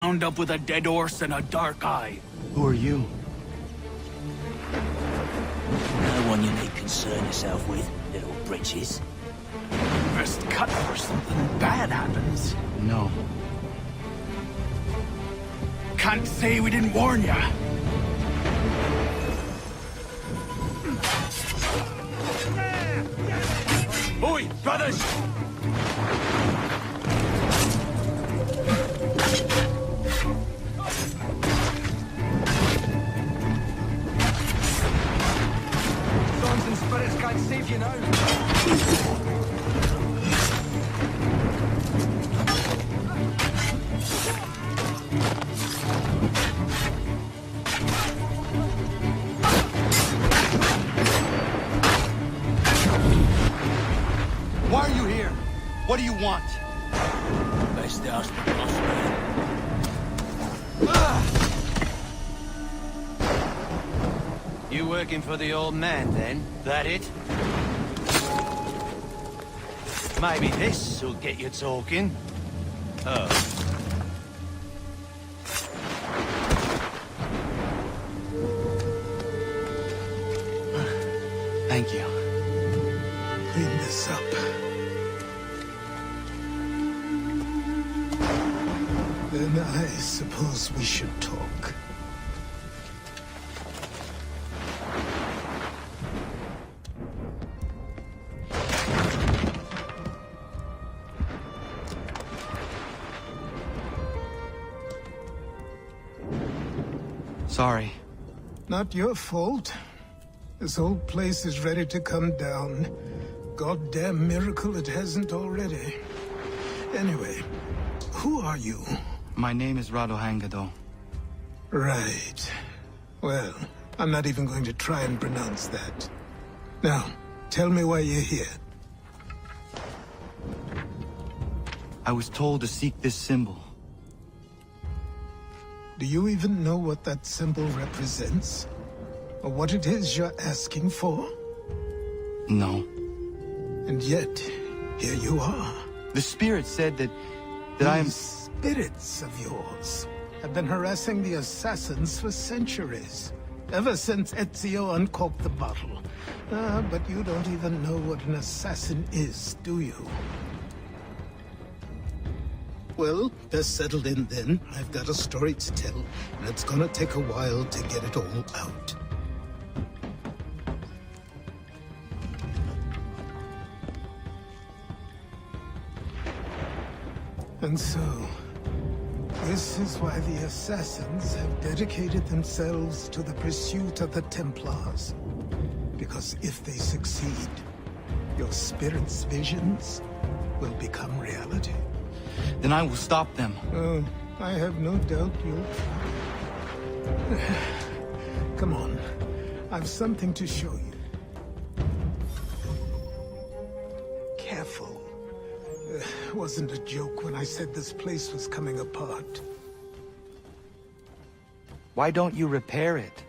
Wound up with a dead horse and a dark eye. Who are you? No one you need concern yourself with, little britches. Best cut for something bad happens. No. Can't say we didn't warn ya. Oi, brothers! Sons and spirits can't save you now. Why are you here? What do you want? Best ask the boss, man. You working for the old man, then? That it? Maybe this'll get you talking. Oh. Thank you. Clean this up. Then I suppose we should talk. Sorry. Not your fault. This whole place is ready to come down. Goddamn miracle it hasn't already. Anyway, who are you? My name is Radohangado. Right. Well, I'm not even going to try and pronounce that. Now, tell me why you're here. I was told to seek this symbol. Do you even know what that symbol represents? Or what it is you're asking for? No. And yet, here you are. The spirit said that I am... These spirits of yours have been harassing the assassins for centuries. Ever since Ezio uncorked the bottle. But you don't even know what an assassin is, do you? Well, best settled in then. I've got a story to tell, and it's gonna take a while to get it all out. And so, this is why the Assassins have dedicated themselves to the pursuit of the Templars. Because if they succeed, your spirit's visions will become reality. Then I will stop them. Oh, I have no doubt you'll try. Come on, I've something to show you. Careful. Wasn't a joke when I said this place was coming apart. Why don't you repair it?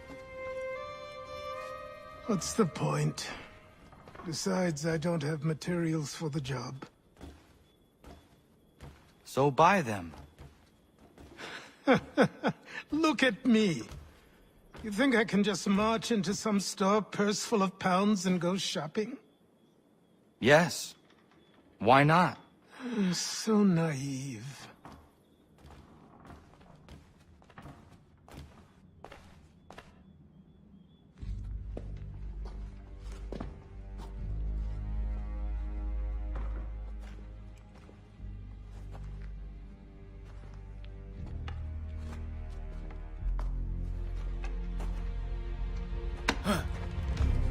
What's the point? Besides, I don't have materials for the job. So buy them. Look at me! You think I can just march into some store, purse full of pounds, and go shopping? Yes. Why not? So naive.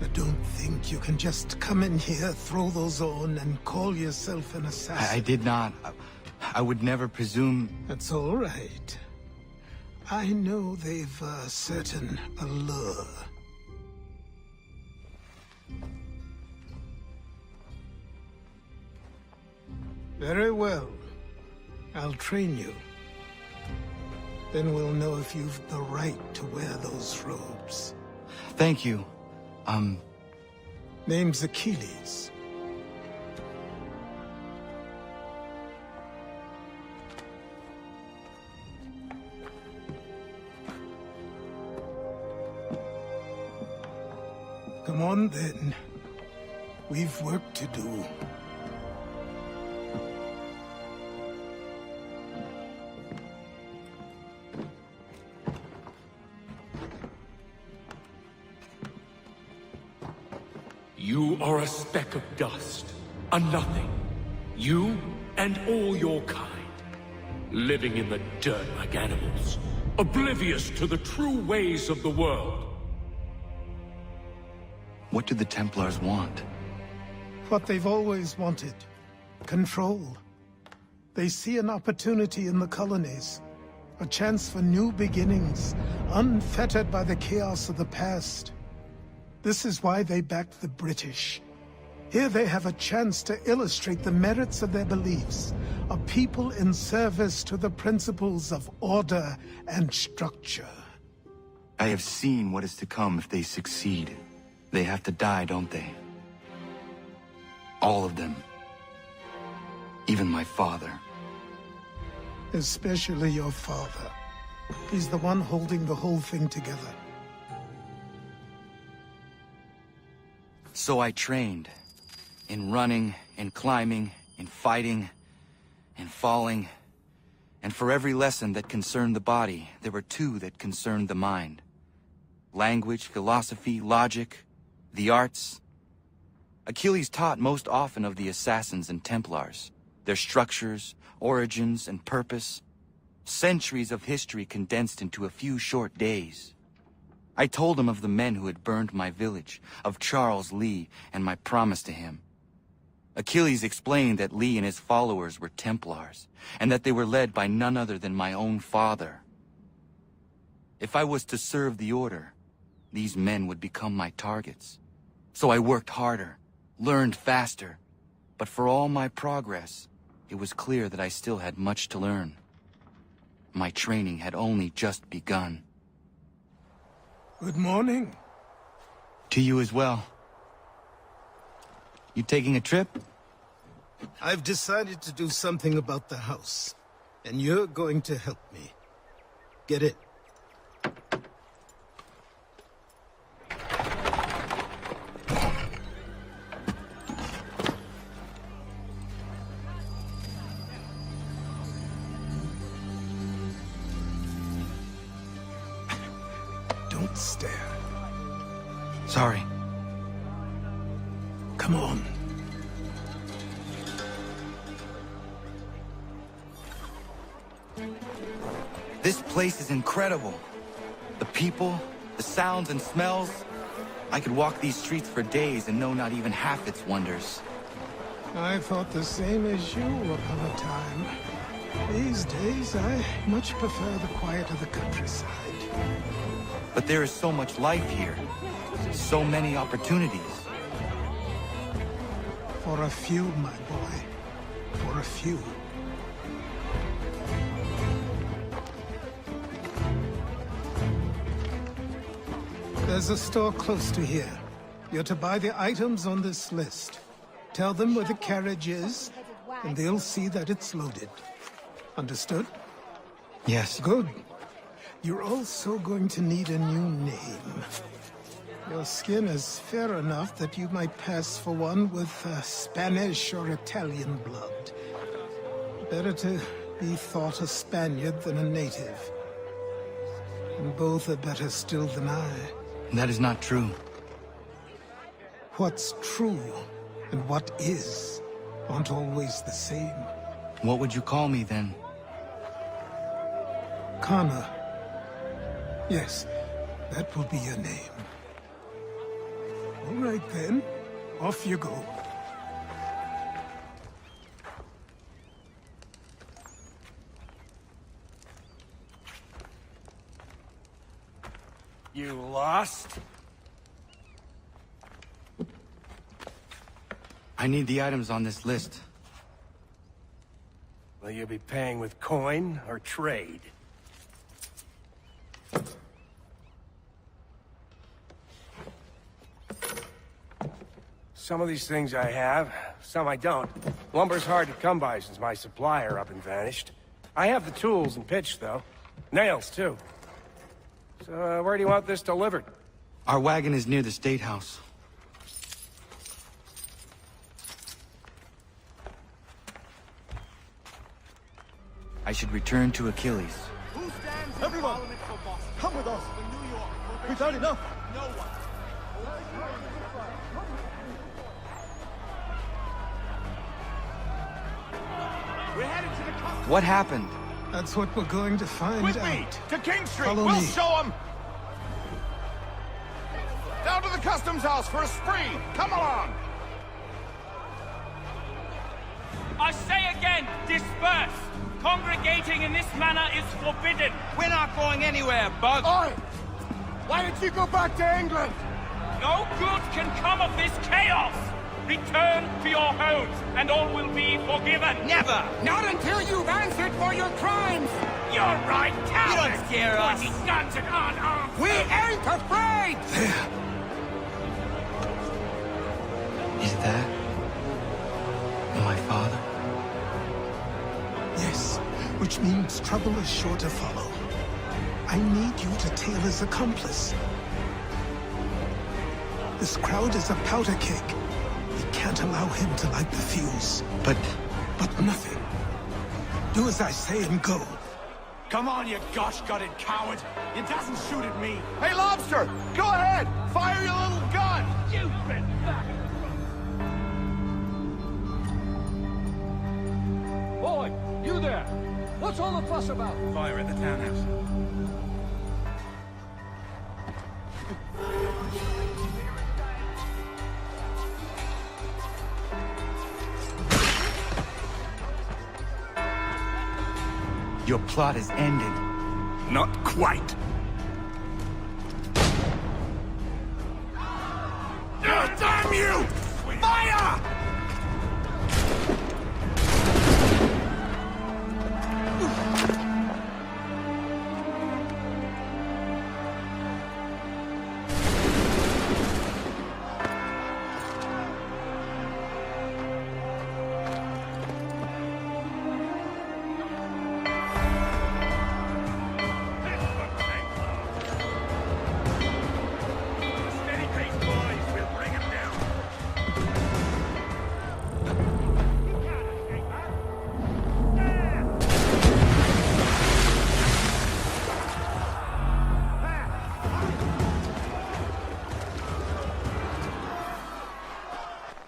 I don't think you can just come in here, throw those on, and call yourself an assassin. I did not. I would never presume... That's all right. I know they've a certain allure. Very well. I'll train you. Then we'll know if you've the right to wear those robes. Thank you. Name's Achilles. Come on then. We've work to do. You are a speck of dust, a nothing. You and all your kind, living in the dirt like animals, oblivious to the true ways of the world. What do the Templars want? What they've always wanted. Control. They see an opportunity in the colonies. A chance for new beginnings, unfettered by the chaos of the past. This is why they backed the British. Here they have a chance to illustrate the merits of their beliefs. A people in service to the principles of order and structure. I have seen what is to come if they succeed. They have to die, don't they? All of them. Even my father. Especially your father. He's the one holding the whole thing together. So I trained. In running, in climbing, in fighting, in falling. And for every lesson that concerned the body, there were two that concerned the mind. Language, philosophy, logic, the arts. Achilles taught most often of the Assassins and Templars, their structures, origins, and purpose. Centuries of history condensed into a few short days. I told him of the men who had burned my village, of Charles Lee, and my promise to him. Achilles explained that Lee and his followers were Templars, and that they were led by none other than my own father. If I was to serve the Order, these men would become my targets. So I worked harder, learned faster, but for all my progress, it was clear that I still had much to learn. My training had only just begun. Good morning. To you as well. You taking a trip? I've decided to do something about the house, and you're going to help me. Get it? Don't stare. Sorry. Come on. This place is incredible. The people, the sounds and smells. I could walk these streets for days and know not even half its wonders. I thought the same as you upon a time. These days, I much prefer the quiet of the countryside. But there is so much life here. So many opportunities. For a few, my boy. For a few. There's a store close to here. You're to buy the items on this list. Tell them where the carriage is, and they'll see that it's loaded. Understood? Yes. Good. You're also going to need a new name. Your skin is fair enough that you might pass for one with Spanish or Italian blood. Better to be thought a Spaniard than a native. And both are better still than I. That is not true. What's true and what is aren't always the same. What would you call me then? Connor. Yes, that will be your name. All right then, off you go. You lost? I need the items on this list. Will you be paying with coin or trade? Some of these things I have, some I don't. Lumber's hard to come by since my supplier up and vanished. I have the tools and pitch, though. Nails, too. So, where do you want this delivered? Our wagon is near the State House. I should return to Achilles. Everyone, come with us. We've had enough. We're headed to the customs. What happened? That's what we're going to find With out. me, to King Street. Follow We'll me. show them. Down to the customs house for a spree. Come along. I say again, disperse! Congregating in this manner is forbidden! We're not going anywhere, Bug. Oi! Why did you go back to England? No good can come of this chaos! Return to your homes, and all will be forgiven! Never! Not until you've answered for your crimes! You're right, cowards! You don't scare us. Pointing guns and unarmed! We ain't afraid! There. Is that my father? Yes, which means trouble is sure to follow. I need you to tail his accomplice. This crowd is a powder keg. We can't allow him to light the fuse. But nothing. Do as I say and go. Come on, you gosh-gutted coward! You doesn't shoot at me! Hey, Lobster, go ahead. Fire your little gun. You've been back! Boy, you there! What's all the fuss about? Fire at the townhouse. your plot is ended. Not quite. Damn you! Fire!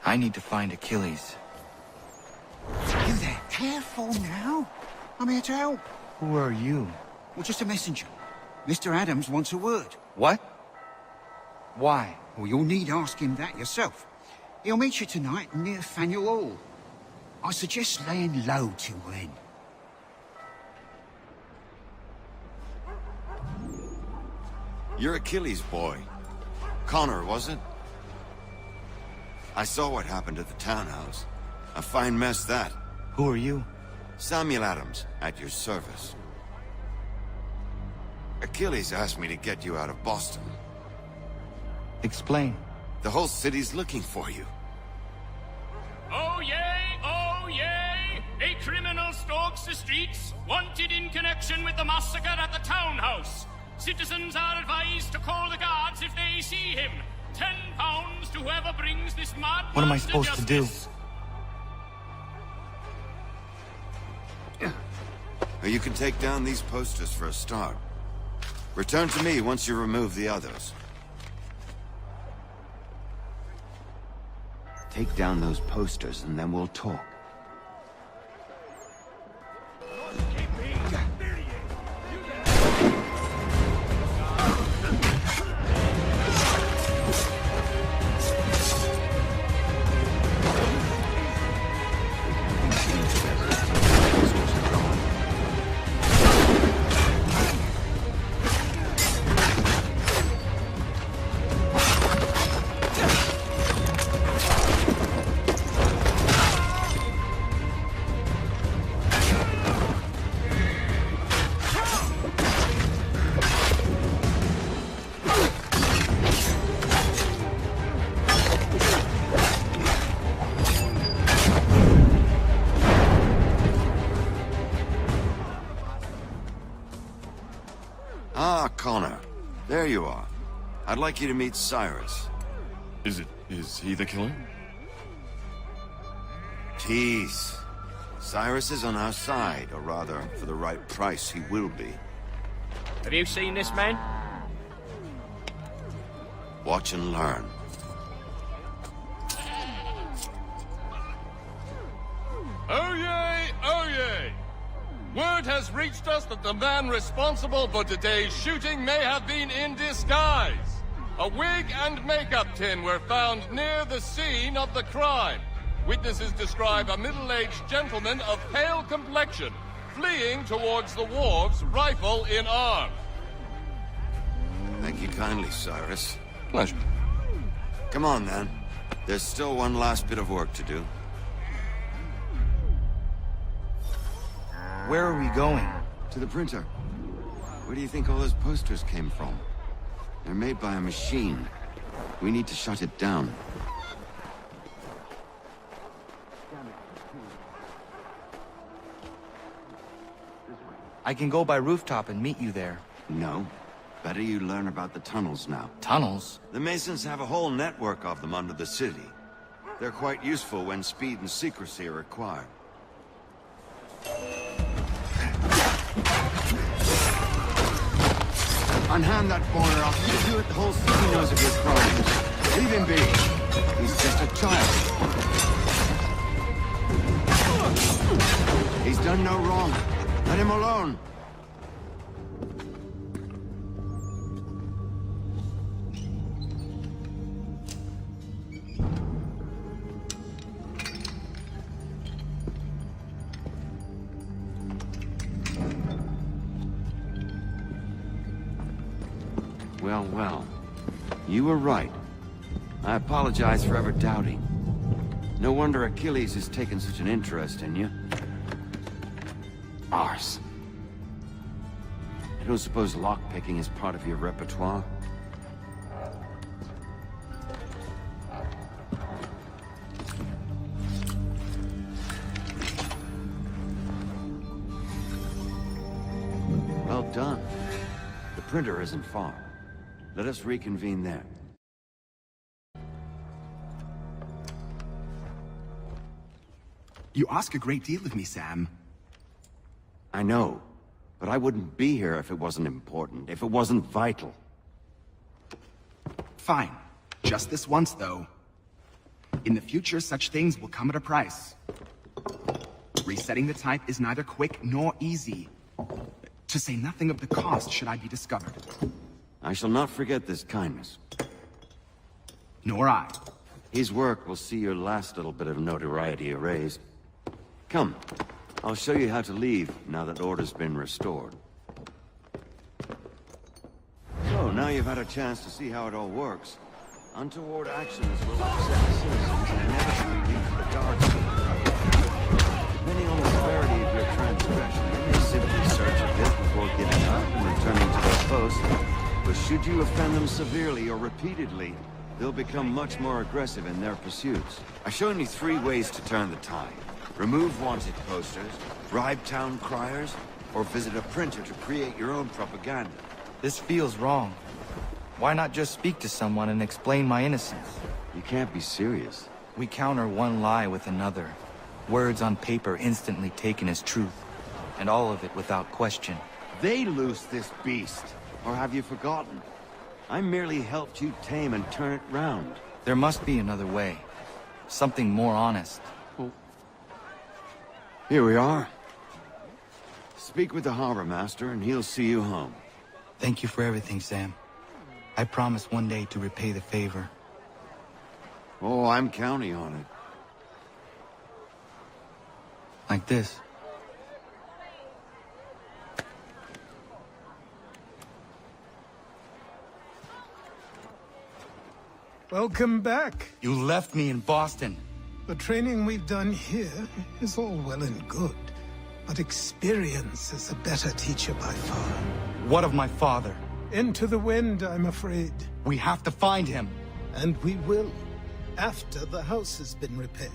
I need to find Achilles. You there? Careful now. I'm here to help. Who are you? Well, just a messenger. Mr. Adams wants a word. What? Why? Well, you'll need ask him that yourself. He'll meet you tonight near Faneuil Hall. I suggest laying low till then. You're Achilles' boy. Connor, was it? I saw what happened at the townhouse. A fine mess, that. Who are you? Samuel Adams, at your service. Achilles asked me to get you out of Boston. Explain. The whole city's looking for you. Oh yay! Oh yay! A criminal stalks the streets, wanted in connection with the massacre at the townhouse. Citizens are advised to call the guards if they see him. £10 to whoever brings this mad What am I man supposed to do? justice. You can take down these posters for a start. Return to me once you remove the others. Take down those posters and then we'll talk. Ah, Connor. There you are. I'd like you to meet Cyrus. Is he the killer? Tease. Cyrus is on our side, or rather, for the right price, he will be. Have you seen this man? Watch and learn. Oh yay, oh yay! Word has reached us that the man responsible for today's shooting may have been in disguise. A wig and makeup tin were found near the scene of the crime. Witnesses describe a middle-aged gentleman of pale complexion fleeing towards the wharves, rifle in arm. Thank you kindly, Cyrus. Pleasure. Come on, then. There's still one last bit of work to do. Where are we going? To the printer. Where do you think all those posters came from? They're made by a machine. We need to shut it down. I can go by rooftop and meet you there. No. Better you learn about the tunnels now. Tunnels? The Masons have a whole network of them under the city. They're quite useful when speed and secrecy are required. Unhand that foreigner, I'll see to it the whole city knows of your crimes. Leave him be. He's just a child. He's done no wrong. Let him alone. Well, well. You were right. I apologize for ever doubting. No wonder Achilles has taken such an interest in you. Arse. I don't suppose lockpicking is part of your repertoire? Well done. The printer isn't far. Let us reconvene there. You ask a great deal of me, Sam. I know, but I wouldn't be here if it wasn't important, if it wasn't vital. Fine. Just this once, though. In the future, such things will come at a price. Resetting the type is neither quick nor easy. To say nothing of the cost should I be discovered. I shall not forget this kindness. Nor I. His work will see your last little bit of notoriety erased. Come, I'll show you how to leave now that order's been restored. So, now you've had a chance to see how it all works. Untoward actions will upset the citizens and inevitably lead to the guards. Depending on the severity of your transgression, you may simply search a bit before giving up and returning to their post. But should you offend them severely or repeatedly, they'll become much more aggressive in their pursuits. I've shown you 3 ways to turn the tide. Remove wanted posters, bribe town criers, or visit a printer to create your own propaganda. This feels wrong. Why not just speak to someone and explain my innocence? You can't be serious. We counter one lie with another. Words on paper instantly taken as truth. And all of it without question. They loose this beast. Or have you forgotten? I merely helped you tame and turn it round. There must be another way. Something more honest. Here we are. Speak with the harbor master and he'll see you home. Thank you for everything, Sam. I promise one day to repay the favor. Oh, I'm counting on it. Like this. Welcome back. You left me in Boston. The training we've done here is all well and good, but experience is a better teacher by far. What of my father? Into the wind, I'm afraid. We have to find him. And we will, after the house has been repaired.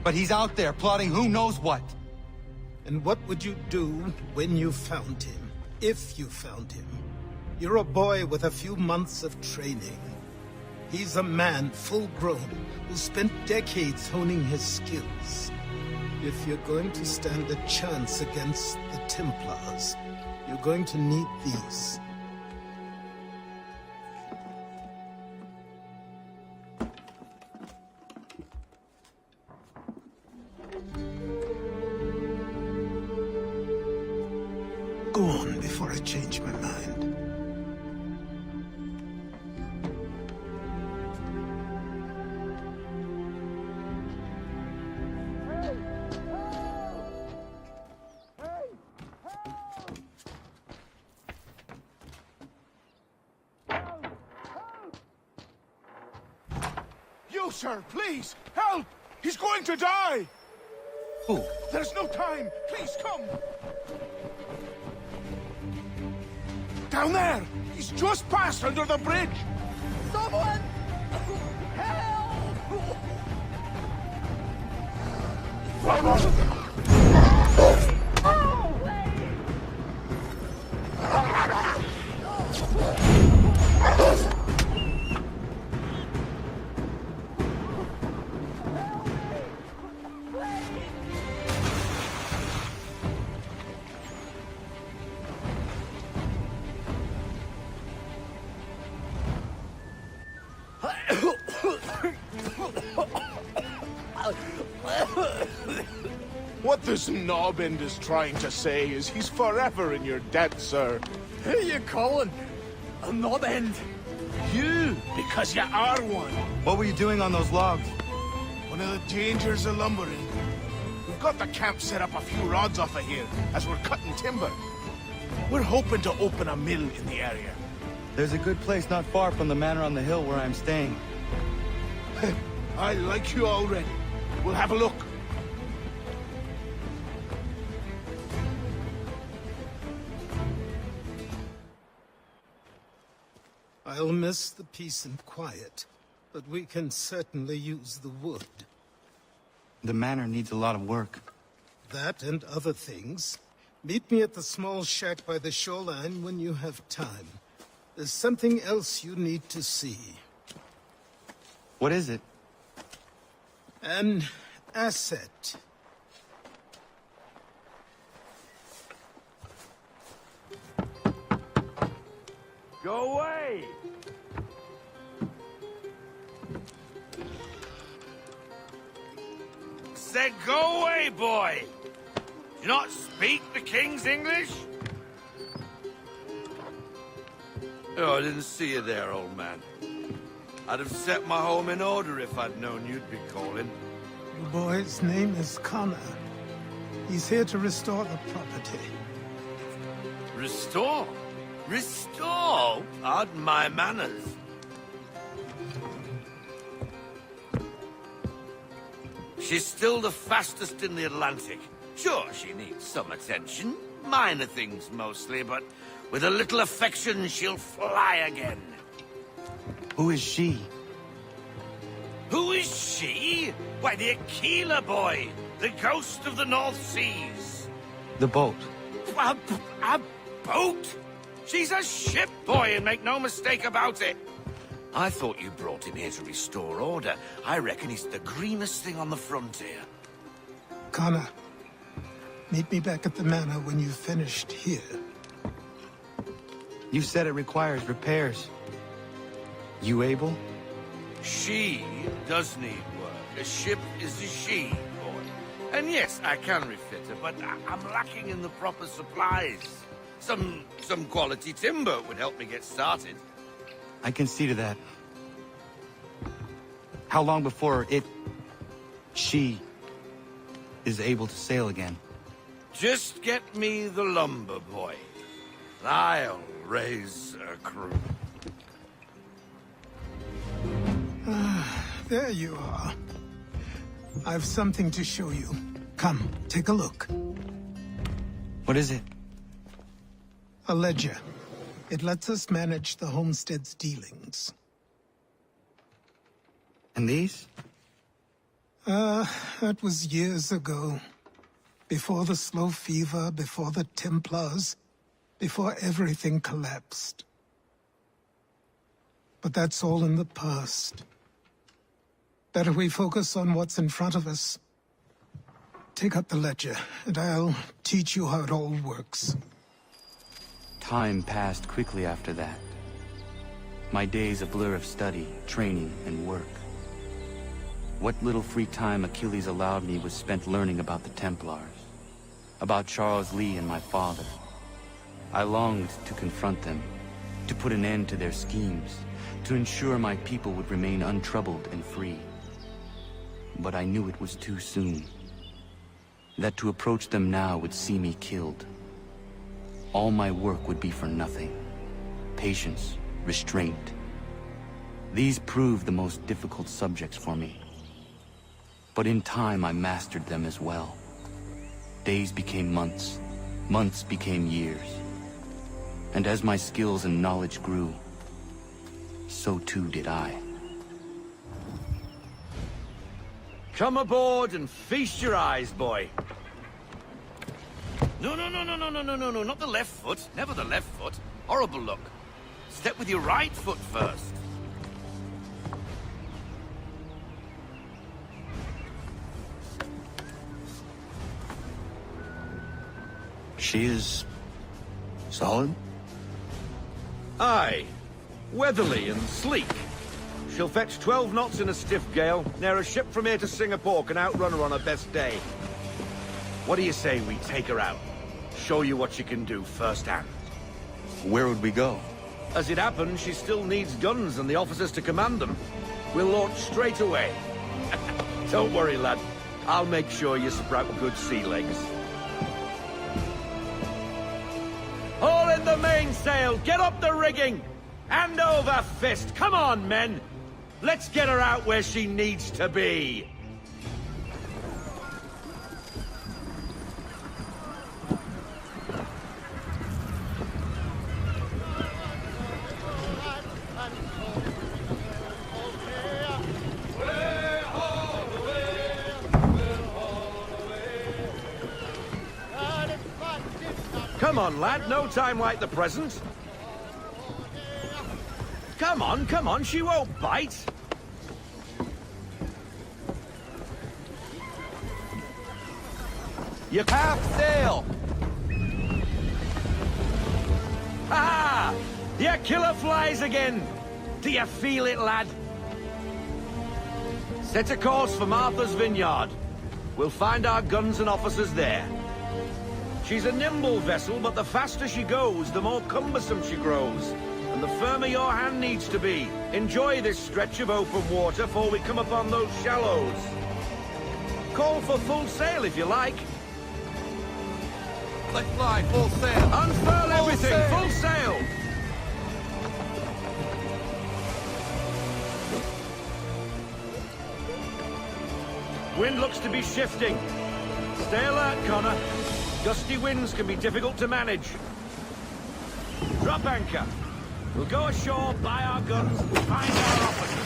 But he's out there plotting who knows what. And what would you do when you found him? If you found him? You're a boy with a few months of training. He's a man full grown who spent decades honing his skills. If you're going to stand a chance against the Templars, you're going to need these. Go on before I change my mind. You, sir, please, help! He's going to die! Who? There's no time! Please, come! Down there! He's just passed under the bridge! Someone! Help! What this knobend is trying to say is he's forever in your debt, sir. Who are you calling? A knobend? You, because you are one. What were you doing on those logs? One of the dangers of lumbering. We've got the camp set up a few rods off of here, as we're cutting timber. We're hoping to open a mill in the area. There's a good place not far from the manor on the hill where I'm staying. I like you already. We'll have a look. I'll miss the peace and quiet, but we can certainly use the wood. The manor needs a lot of work. That and other things. Meet me at the small shack by the shoreline when you have time. There's something else you need to see. What is it? An asset. Go away! Said go away, boy! Do you not speak the King's English? Oh, I didn't see you there, old man. I'd have set my home in order if I'd known you'd be calling. The boy's name is Connor. He's here to restore the property. Restore? Restore? Pardon my manners. She's still the fastest in the Atlantic. Sure, she needs some attention. Minor things mostly, but with a little affection, she'll fly again. Who is she? Who is she? Why, the Aquila boy, the ghost of the North Seas. The boat. A boat? She's a ship, boy, and make no mistake about it. I thought you brought him here to restore order. I reckon he's the greenest thing on the frontier. Connor, meet me back at the manor when you've finished here. You said it requires repairs. You able? She does need work. A ship is a she, boy. And yes, I can refit her, but I'm lacking in the proper supplies. Some quality timber would help me get started. I can see to that. How long before she is able to sail again? Just get me the lumber, boy. I'll raise a crew. There you are. I've something to show you. Come, take a look. What is it? A ledger. It lets us manage the homestead's dealings. And these? That was years ago. Before the slow fever, before the Templars, before everything collapsed. But that's all in the past. Better we focus on what's in front of us. Take up the ledger, and I'll teach you how it all works. Time passed quickly after that. My days a blur of study, training, and work. What little free time Achilles allowed me was spent learning about the Templars, about Charles Lee and my father. I longed to confront them, to put an end to their schemes, to ensure my people would remain untroubled and free. But I knew it was too soon. That to approach them now would see me killed. All my work would be for nothing. Patience, restraint. These proved the most difficult subjects for me. But in time I mastered them as well. Days became months, months became years. And as my skills and knowledge grew, so too did I. Come aboard and feast your eyes, boy. No, not the left foot. Never the left foot. Horrible look. Step with your right foot first. She is... solid? Aye. Weatherly and sleek. She'll fetch 12 knots in a stiff gale, near a ship from here to Singapore can outrun her on her best day. What do you say we take her out? Show you what she can do firsthand. Where would we go? As it happens, she still needs guns and the officers to command them. We'll launch straight away. Don't worry, lad. I'll make sure you sprout good sea legs. All in the mainsail! Get up the rigging! Hand over fist! Come on, men! Let's get her out where she needs to be! Come on, lad. No time like the present. Come on, she won't bite. You half sail. Ha! The killer flies again. Do you feel it, lad? Set a course for Martha's Vineyard. We'll find our guns and officers there. She's a nimble vessel, but the faster she goes, the more cumbersome she grows. And the firmer your hand needs to be. Enjoy this stretch of open water before we come upon those shallows. Call for full sail if you like. Let fly, full sail. Unfurl everything, sail. full sail. Wind looks to be shifting. Stay alert, Connor. Gusty winds can be difficult to manage. Drop anchor. We'll go ashore, buy our guns, and find our officers.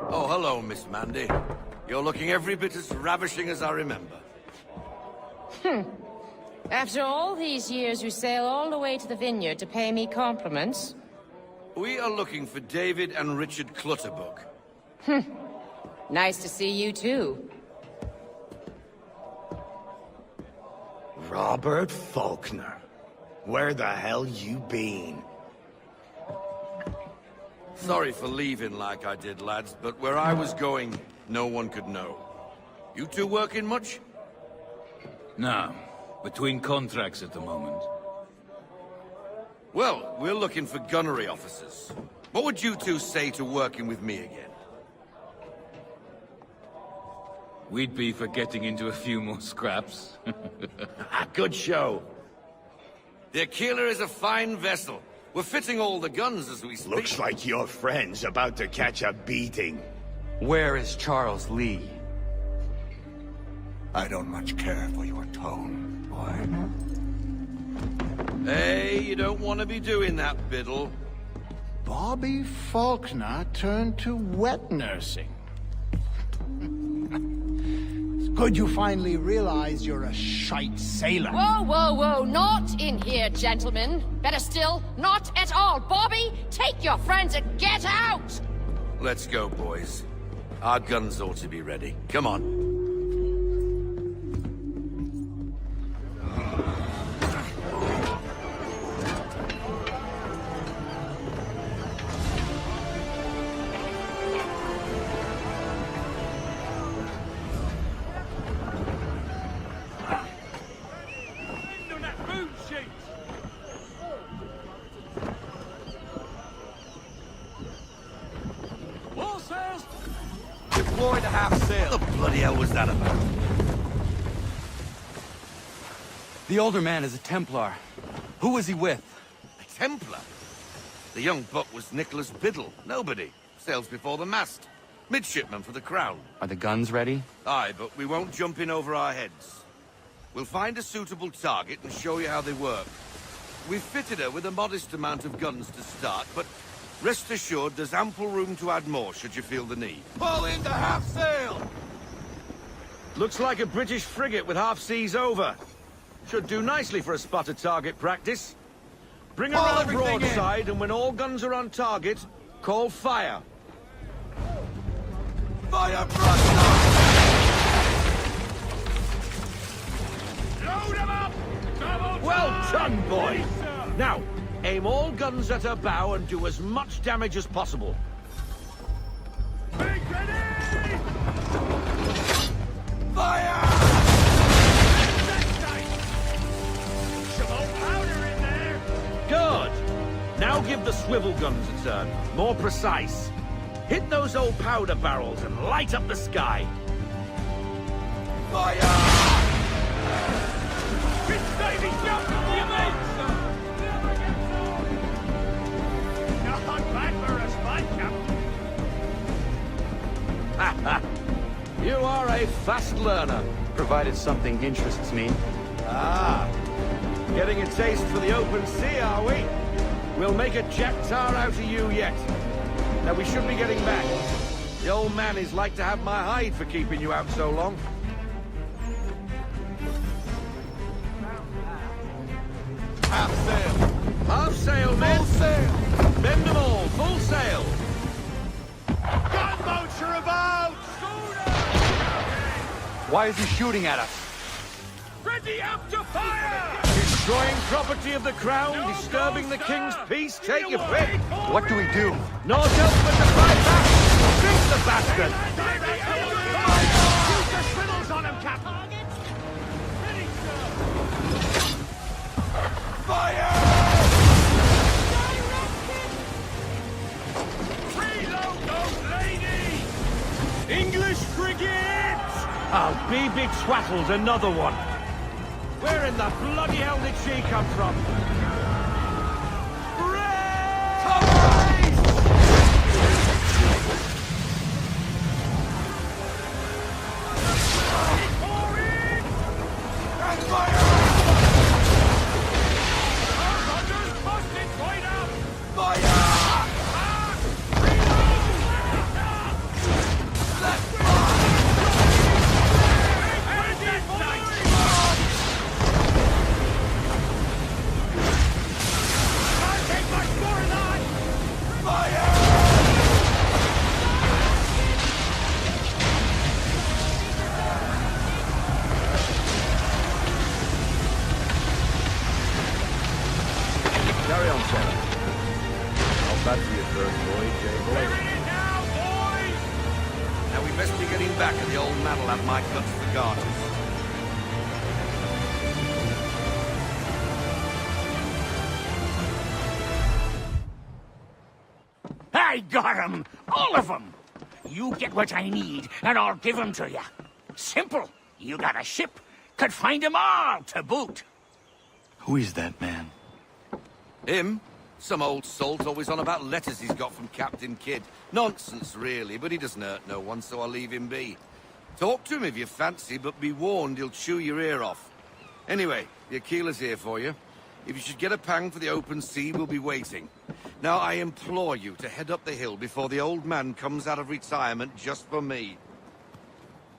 Oh, hello, Miss Mandy. You're looking every bit as ravishing as I remember. After all these years, you sail all the way to the vineyard to pay me compliments? We are looking for David and Richard Clutterbuck. Nice to see you, too. Robert Faulkner. Where the hell you been? Sorry for leaving like I did, lads, but where I was going, no one could know. You two working much? No. Between contracts at the moment. Well, we're looking for gunnery officers. What would you two say to working with me again? We'd be for getting into a few more scraps. Good show. The Aquila is a fine vessel. We're fitting all the guns as we speak. Looks like your friend's about to catch a beating. Where is Charles Lee? I don't much care for your tone, boy. Hey, you don't want to be doing that, Biddle. Bobby Faulkner turned to wet nursing. It's Good you finally realize you're a shite sailor. Whoa, whoa, whoa, not in here, gentlemen. Better still, not at all. Bobby, take your friends and get out! Let's go, boys. Our guns ought to be ready. Come on. Deploy the half sail. What the bloody hell was that about? The older man is a Templar. Who was he with? A Templar? The young buck was Nicholas Biddle. Nobody. Sails before the mast. Midshipman for the Crown. Are the guns ready? Aye, but we won't jump in over our heads. We'll find a suitable target and show you how they work. We've fitted her with a modest amount of guns to start, but rest assured there's ample room to add more should you feel the need. Pull into half sail! Looks like a British frigate with half seas over. Should do nicely for a spotted target practice. Bring her on broadside, and when all guns are on target, call fire. Fire broadside! Load 'em up! Well done, boys! Now, aim all guns at her bow and do as much damage as possible. Make ready! Fire! Some old powder in there! Good! Now give the swivel guns a turn. More precise. Hit those old powder barrels and light up the sky. Fire! It's Davy jump from the image! Not bad for a spy, Captain. You are a fast learner. Provided something interests me. Ah, getting a taste for the open sea, are we? We'll make a jack tar out of you yet. Now we should be getting back. The old man is like to have my hide for keeping you out so long. Half sail! Half sail, men! Full sail! Bend them all, full sail! Gunboats are about! Why is he shooting at us? Ready up to fire! Destroying property of the crown, disturbing the king's peace, take your pick! What do we do? Naught else but to fight back! Shoot the bastard! Shoot the swivels on him, Captain! Fire! Reload those ladies! English frigates! I'll be betwattled, another one. Where in the bloody hell did she come from? Carry on, sir. I'll bat for your first voyage, eh, boy? Now we best be getting back, and the old man will have my guts for garters. I got 'em! All of 'em! You get what I need, and I'll give 'em to you. Simple. You got a ship, could find 'em all to boot. Who is that man? Him? Some old salt always on about letters he's got from Captain Kidd. Nonsense, really, but he doesn't hurt no one, so I'll leave him be. Talk to him if you fancy, but be warned he'll chew your ear off. Anyway, the Aquila's here for you. If you should get a pang for the open sea, we'll be waiting. Now, I implore you to head up the hill before the old man comes out of retirement just for me.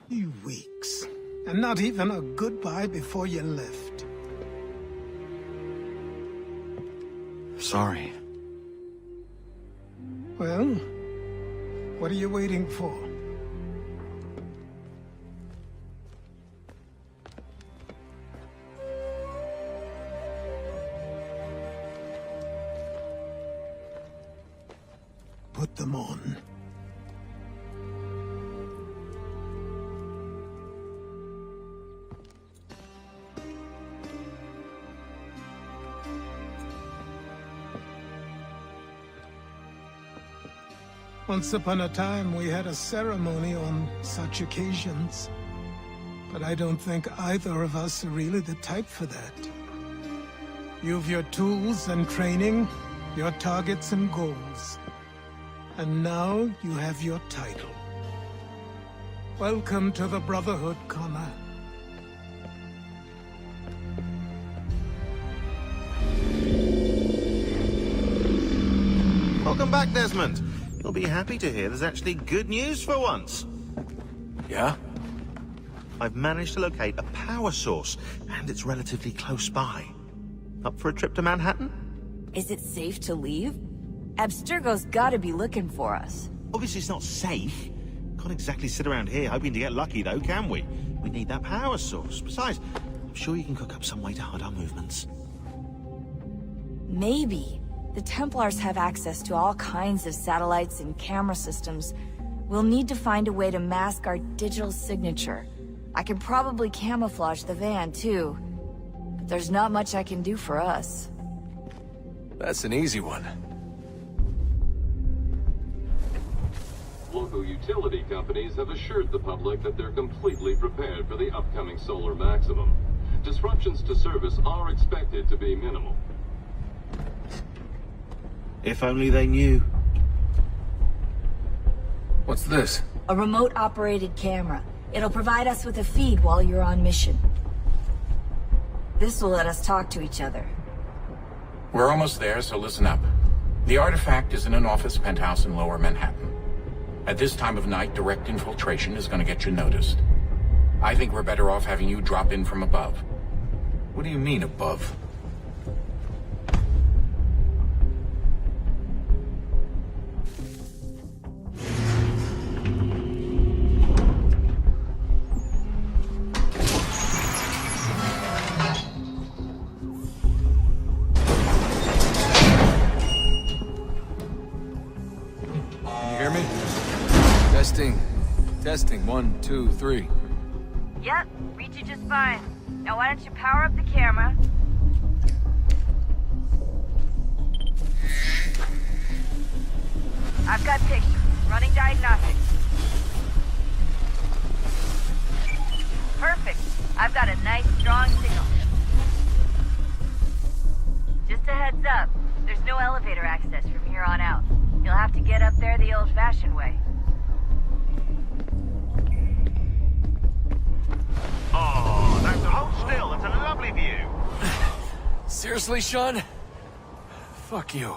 You weeks. And not even a goodbye before you left. Sorry. Well, what are you waiting for? Put them on. Once upon a time, we had a ceremony on such occasions. But I don't think either of us are really the type for that. You've your tools and training, your targets and goals. And now you have your title. Welcome to the Brotherhood, Connor. Welcome back, Desmond. You'll be happy to hear there's actually good news for once. Yeah? I've managed to locate a power source, and it's relatively close by. Up for a trip to Manhattan? Is it safe to leave? Abstergo's gotta be looking for us. Obviously it's not safe. Can't exactly sit around here hoping to get lucky, though, can we? We need that power source. Besides, I'm sure you can cook up some way to hide our movements. Maybe. The Templars have access to all kinds of satellites and camera systems. We'll need to find a way to mask our digital signature. I can probably camouflage the van, too. But there's not much I can do for us. That's an easy one. Local utility companies have assured the public that they're completely prepared for the upcoming solar maximum. Disruptions to service are expected to be minimal. If only they knew. What's this? A remote-operated camera. It'll provide us with a feed while you're on mission. This will let us talk to each other. We're almost there, so listen up. The artifact is in an office penthouse in Lower Manhattan. At this time of night, direct infiltration is going to get you noticed. I think we're better off having you drop in from above. What do you mean, above? Testing. 1, 2, 3. Yep, read you just fine. Now why don't you power up the camera? I've got pictures. Running diagnostics. Perfect. I've got a nice, strong signal. Just a heads up, there's no elevator access from here on out. You'll have to get up there the old-fashioned way. Oh, that's hold still. That's a lovely view. Seriously, Sean? Fuck you.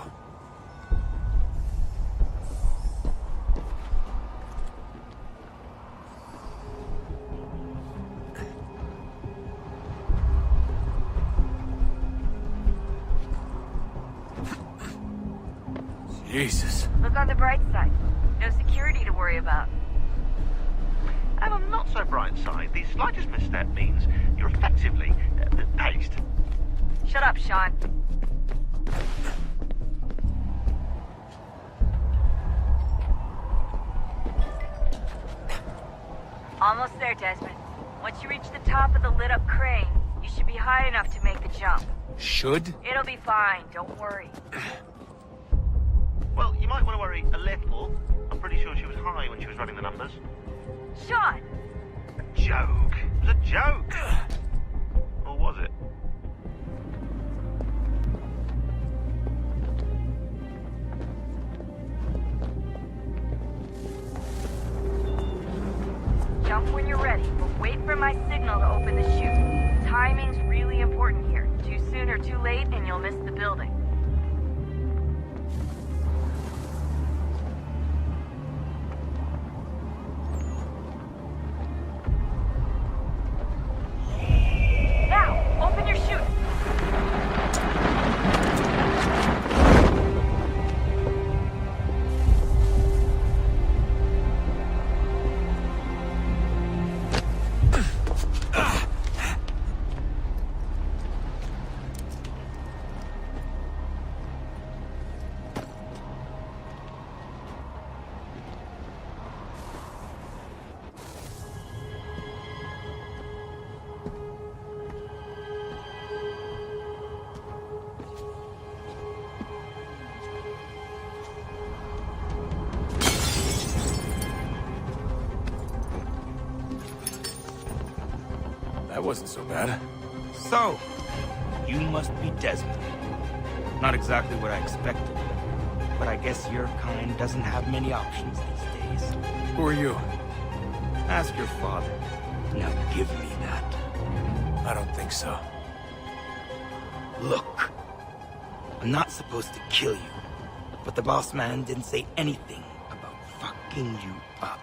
Jesus. Look on the bright side. No security to worry about. And on the not so bright side, the slightest misstep means you're effectively paced. Shut up, Sean. Almost there, Desmond. Once you reach the top of the lit-up crane, you should be high enough to make the jump. Should? It'll be fine, don't worry. Well, you might want to worry a little. I'm pretty sure she was high when she was running the numbers. Sean! A joke. It was a joke. Or was it? Jump when you're ready, but wait for my signal to open the chute. Timing's really important here. Too soon or too late, and you'll miss the building. That wasn't so bad. So, you must be Desmond. Not exactly what I expected, but I guess your kind doesn't have many options these days. Who are you? Ask your father. Now give me that. I don't think so. Look, I'm not supposed to kill you, but the boss man didn't say anything about fucking you up.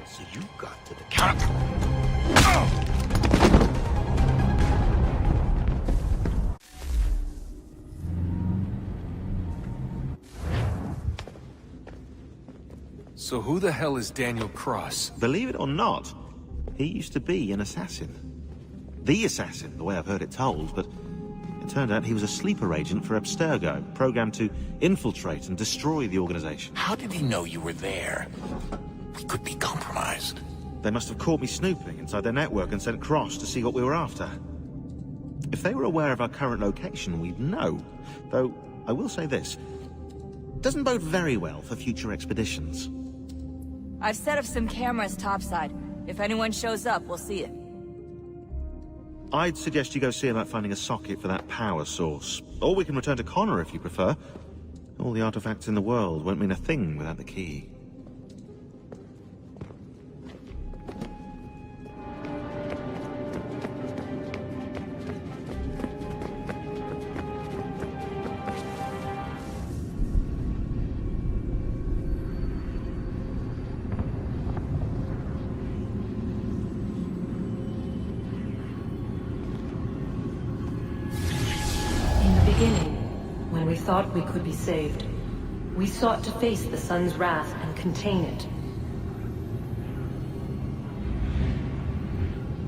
So you got to the counter. So who the hell is Daniel Cross? Believe it or not, he used to be an assassin. The assassin, the way I've heard it told, but it turned out he was a sleeper agent for Abstergo, programmed to infiltrate and destroy the organization. How did he know you were there? We could be compromised. They must have caught me snooping inside their network and sent Cross to see what we were after. If they were aware of our current location, we'd know. Though, I will say this. Doesn't bode very well for future expeditions. I've set up some cameras topside. If anyone shows up, we'll see it. I'd suggest you go see about finding a socket for that power source. Or we can return to Connor if you prefer. All the artifacts in the world won't mean a thing without the key. When we thought we could be saved, we sought to face the sun's wrath and contain it.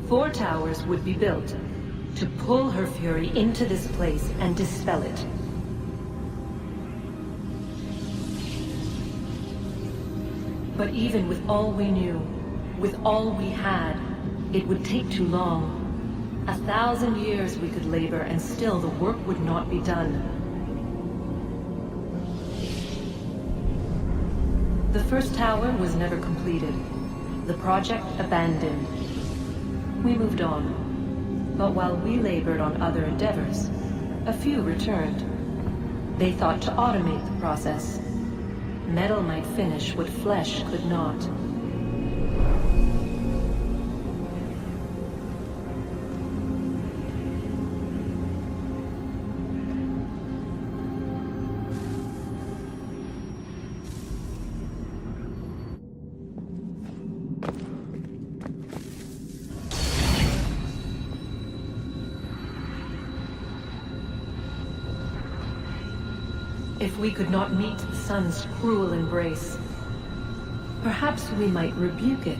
4 towers would be built to pull her fury into this place and dispel it. But even with all we knew, with all we had, it would take too long. 1,000 years we could labor and still the work would not be done. The first tower was never completed. The project abandoned. We moved on. But while we labored on other endeavors, a few returned. They thought to automate the process. Metal might finish what flesh could not. If we could not meet the sun's cruel embrace, perhaps we might rebuke it.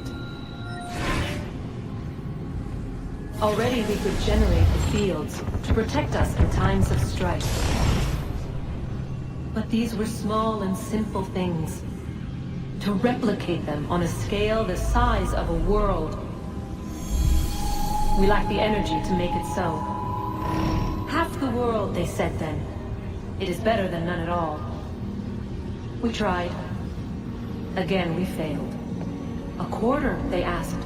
Already we could generate the fields to protect us in times of strife. But these were small and simple things. To replicate them on a scale the size of a world, we lack the energy to make it so. Half the world, they said then. It is better than none at all. We tried. Again, we failed. A quarter, they asked.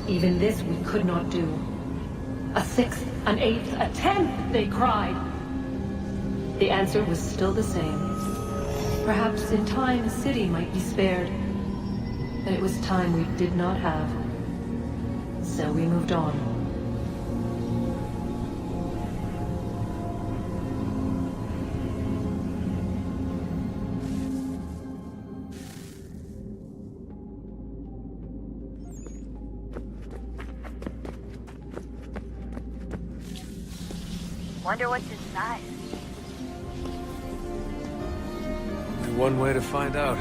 Even this we could not do. A 6th, an 8th, a 10th, they cried. The answer was still the same. Perhaps in time a city might be spared. But it was time we did not have. So we moved on. Wonder what's inside. Only one way to find out.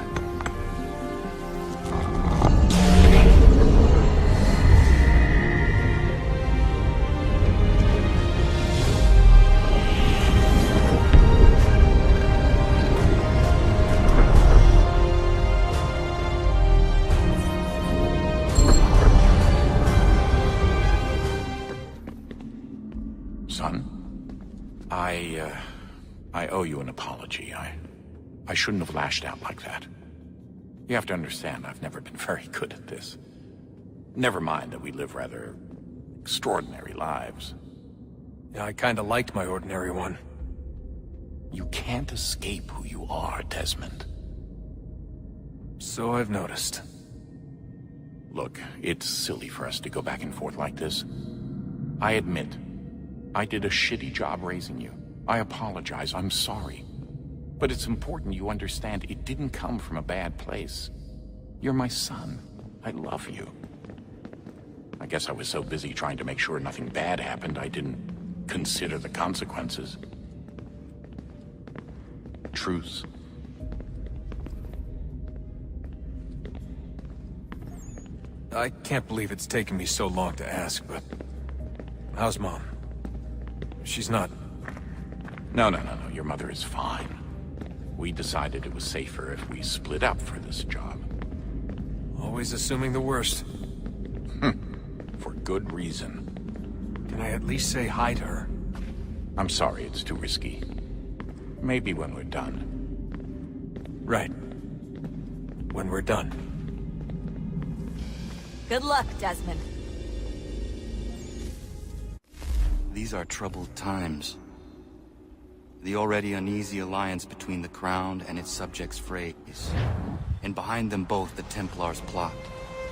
I owe you an apology. I shouldn't have lashed out like that. You have to understand, I've never been very good at this. Never mind that we live rather extraordinary lives. Yeah, I kinda liked my ordinary one. You can't escape who you are, Desmond. So I've noticed. Look, it's silly for us to go back and forth like this. I admit, I did a shitty job raising you. I apologize, I'm sorry. But it's important you understand it didn't come from a bad place. You're my son. I love you. I guess I was so busy trying to make sure nothing bad happened, I didn't consider the consequences. Truce. I can't believe it's taken me so long to ask, but... how's Mom? She's not... No. Your mother is fine. We decided it was safer if we split up for this job. Always assuming the worst. For good reason. Can I at least say hi to her? I'm sorry, it's too risky. Maybe when we're done. Right. When we're done. Good luck, Desmond. These are troubled times. The already uneasy alliance between the Crown and its subjects frays. And behind them both the Templars plot,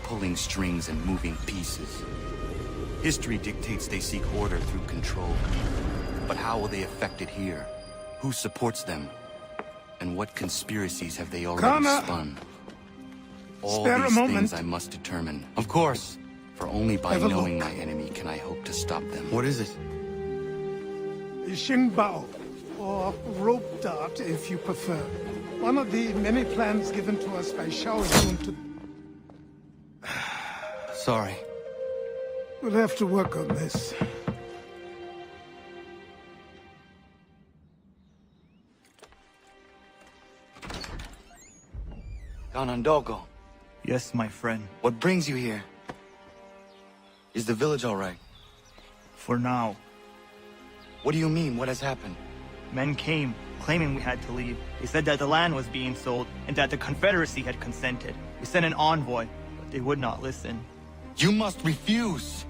pulling strings and moving pieces. History dictates they seek order through control. But how will they affect it here? Who supports them? And what conspiracies have they already spun? All Spare these a moment. things I must determine. Of course, for only by Have a knowing look. my enemy can I hope to stop them. What is it? Xingbao, or rope dart if you prefer. One of the many plans given to us by Shao Yun to... Sorry. We'll have to work on this. Ganondogo, Yes, my friend. what brings you here? Is the village all right? For now. What do you mean? What has happened? Men came, claiming we had to leave. They said that the land was being sold, and that the Confederacy had consented. We sent an envoy, but they would not listen. You must refuse!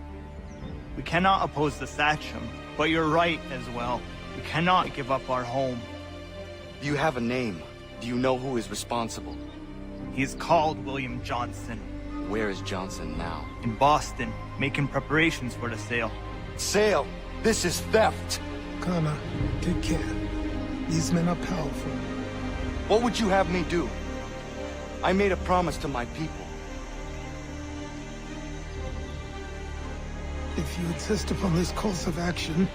We cannot oppose the Sachem, but you're right as well. We cannot give up our home. Do you have a name? Do you know who is responsible? He is called William Johnson. Where is Johnson now? In Boston, making preparations for the sale. Sale! This is theft! Kana, take care. These men are powerful. What would you have me do? I made a promise to my people. If you insist upon this course of action,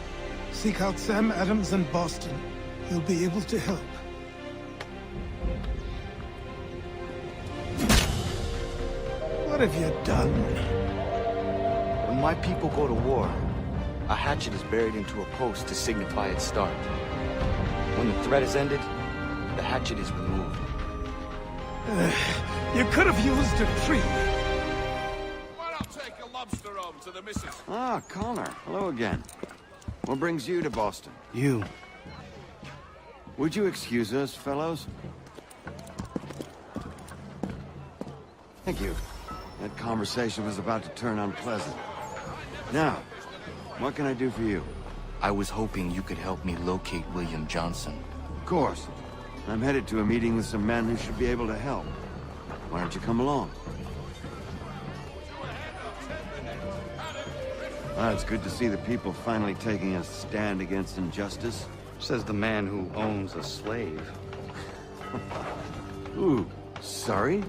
seek out Sam Adams in Boston. He'll be able to help. What have you done? When my people go to war, a hatchet is buried into a post to signify its start. When the threat is ended, the hatchet is removed. You could have used a tree. Why not take a lobster home to the missus? Ah, Connor. Hello again. What brings you to Boston? You. Would you excuse us, fellows? Thank you. That conversation was about to turn unpleasant. Now, what can I do for you? I was hoping you could help me locate William Johnson. Of course. I'm headed to a meeting with some men who should be able to help. Why don't you come along? Ah, it's good to see the people finally taking a stand against injustice. Says the man who owns a slave. Ooh, sorry?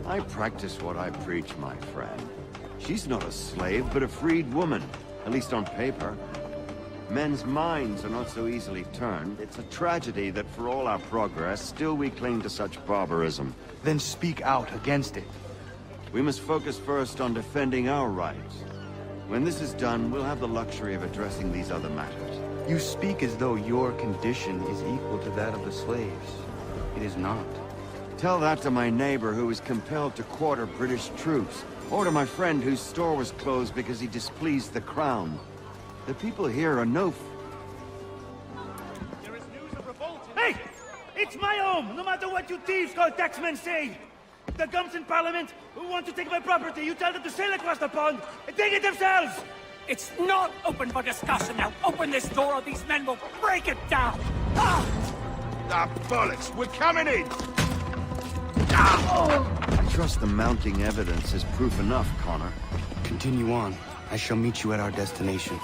I practice what I preach, my friend. She's not a slave, but a freed woman. At least on paper. Men's minds are not so easily turned. It's a tragedy that for all our progress, still we cling to such barbarism. Then speak out against it. We must focus first on defending our rights. When this is done, we'll have the luxury of addressing these other matters. You speak as though your condition is equal to that of the slaves. It is not. Tell that to my neighbor who was compelled to quarter British troops, or to my friend whose store was closed because he displeased the Crown. The people here are no... Hey! It's my home, no matter what you thieves called taxmen say! The gumps in Parliament who want to take my property, you tell them to sail across the pond and take it themselves! It's not open for discussion now. Open this door or these men will break it down. Ah, bollocks! We're coming in! I trust the mounting evidence is proof enough, Connor. Continue on. I shall meet you at our destination.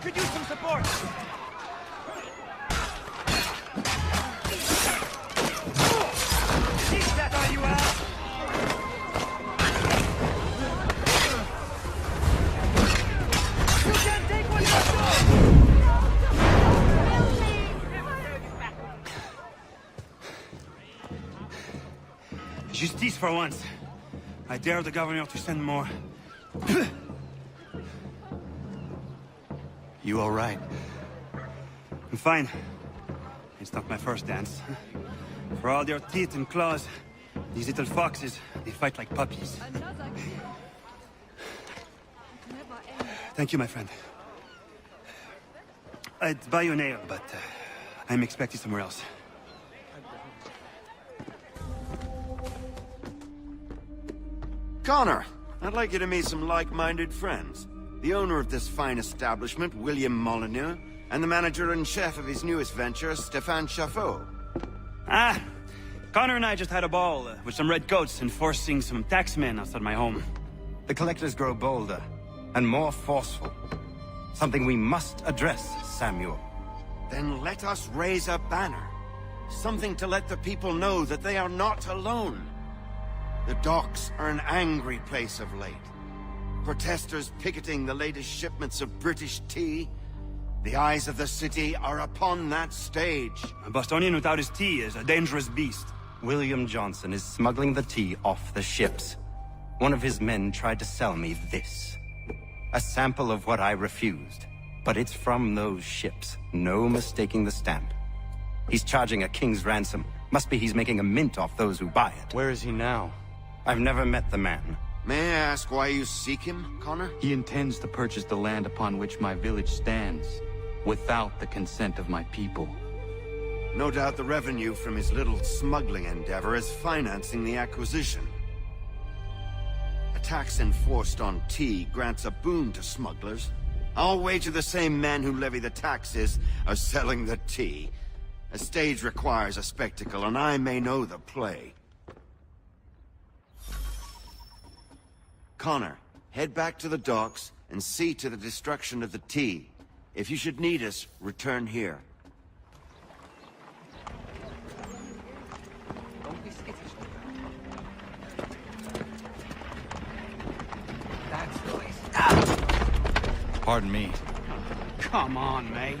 Could use some support! Is that all you have? You can't take what you Justice for once. I dare the governor to send more. You all right? I'm fine. It's not my first dance. For all their teeth and claws, these little foxes, they fight like puppies. Thank you, my friend. I'd buy you an ale, but I'm expecting somewhere else. Connor, I'd like you to meet some like-minded friends. The owner of this fine establishment, William Molyneux, and the manager and chef of his newest venture, Stéphane Chaffeau. Ah, Connor and I just had a ball with some red coats enforcing some taxmen outside my home. The collectors grow bolder and more forceful. Something we must address, Samuel. Then let us raise a banner. Something to let the people know that they are not alone. The docks are an angry place of late. Protesters picketing the latest shipments of British tea. The eyes of the city are upon that stage. A Bostonian without his tea is a dangerous beast. William Johnson is smuggling the tea off the ships. One of his men tried to sell me this. A sample of what I refused. But it's from those ships. No mistaking the stamp. He's charging a king's ransom. Must be he's making a mint off those who buy it. Where is he now? I've never met the man. May I ask why you seek him, Connor? He intends to purchase the land upon which my village stands, without the consent of my people. No doubt the revenue from his little smuggling endeavor is financing the acquisition. A tax enforced on tea grants a boon to smugglers. I'll wager the same men who levy the taxes are selling the tea. A stage requires a spectacle, and I may know the play. Connor, head back to the docks and see to the destruction of the tea. If you should need us, return here. Pardon me. Come on, mate.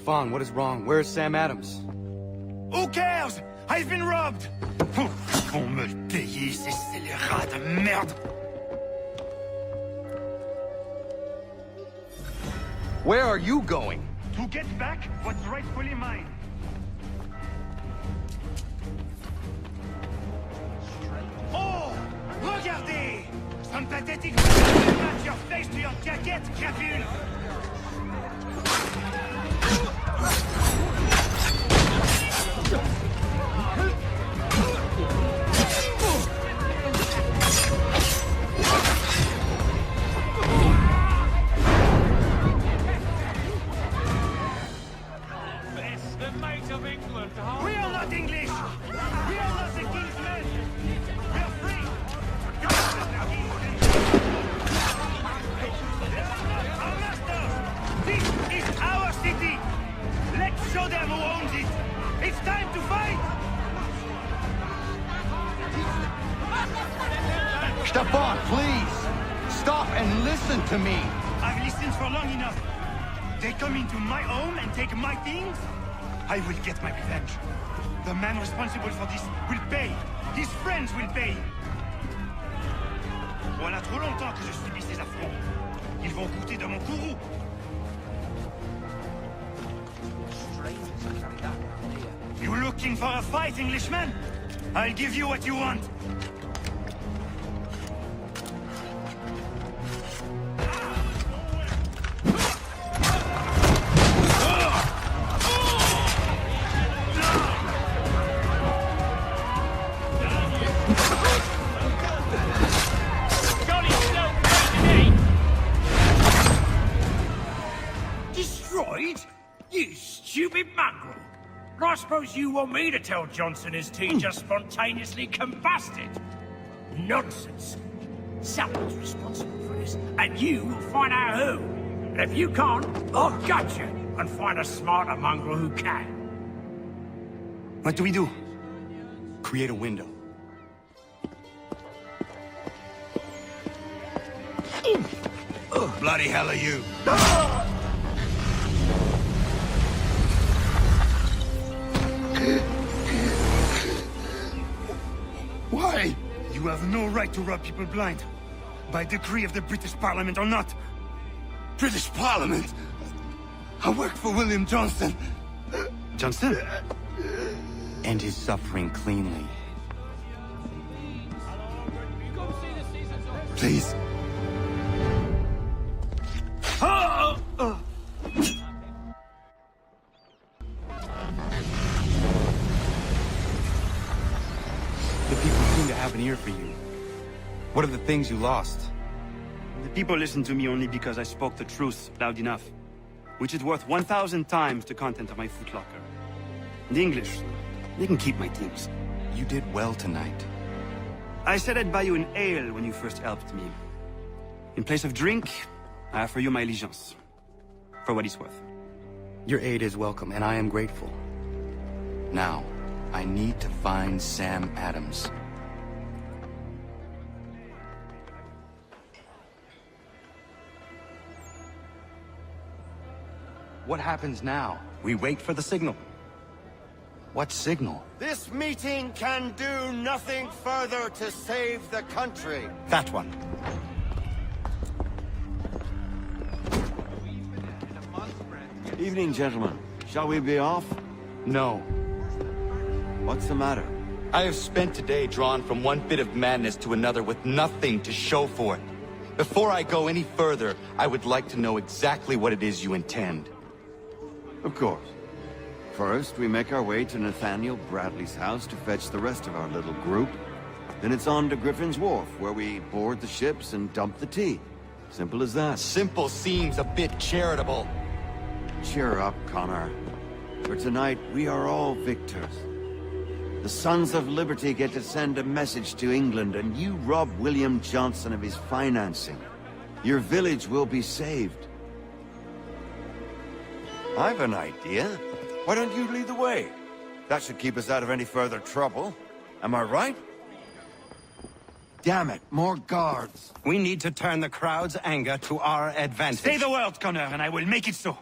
Stefan, what is wrong? Where is Sam Adams? Who cares? I've been robbed! Vont me le payer, ces scélérats de merde! Where are you going? To get back what's rightfully mine. Oh! Regardez! Some pathetic match your face to your jacket, crapule! We are not English! We are not the king's men! We are free! They are not our masters! This is our city! Let's show them who owns it! It's time to fight! Stefan, please! Stop and listen to me! I've listened for long enough. They come into my home and take my things? I will get my revenge. The man responsible for this will pay. His friends will pay. Voilà trop longtemps que je subis ces affronts. Ils vont goûter de mon courroux. You looking for a fight, Englishman? I'll give you what you want. Destroyed? You stupid mongrel! I suppose you want me to tell Johnson his tea just spontaneously combusted? Nonsense. Someone's responsible for this, and you will find out who. And if you can't, I'll gut you and find a smarter mongrel who can. What do we do? Create a window. Bloody hell are you? Why? You have no right to rob people blind. By decree of the British Parliament or not. British Parliament? I work for William Johnson. Johnson? End his suffering cleanly. Please. The people seem to have an ear for you. What are the things you lost? The people listen to me only because I spoke the truth loud enough. Which is worth 1,000 times the content of my footlocker. The English, they can keep my things. You did well tonight. I said I'd buy you an ale when you first helped me. In place of drink, I offer you my allegiance. For what it's worth. Your aid is welcome, and I am grateful. Now, I need to find Sam Adams. What happens now? We wait for the signal. What signal? This meeting can do nothing further to save the country. That one. Evening, gentlemen. Shall we be off? No. What's the matter? I have spent today drawn from one bit of madness to another with nothing to show for it. Before I go any further, I would like to know exactly what it is you intend. Of course. First, we make our way to Nathaniel Bradley's house to fetch the rest of our little group. Then it's on to Griffin's Wharf, where we board the ships and dump the tea. Simple as that. Simple seems a bit charitable. Cheer up, Connor. For tonight, we are all victors. The Sons of Liberty get to send a message to England, and you rob William Johnson of his financing. Your village will be saved. I've an idea. Why don't you lead the way? That should keep us out of any further trouble. Am I right? Damn it, more guards. We need to turn the crowd's anger to our advantage. Say the word, Connor, and I will make it so.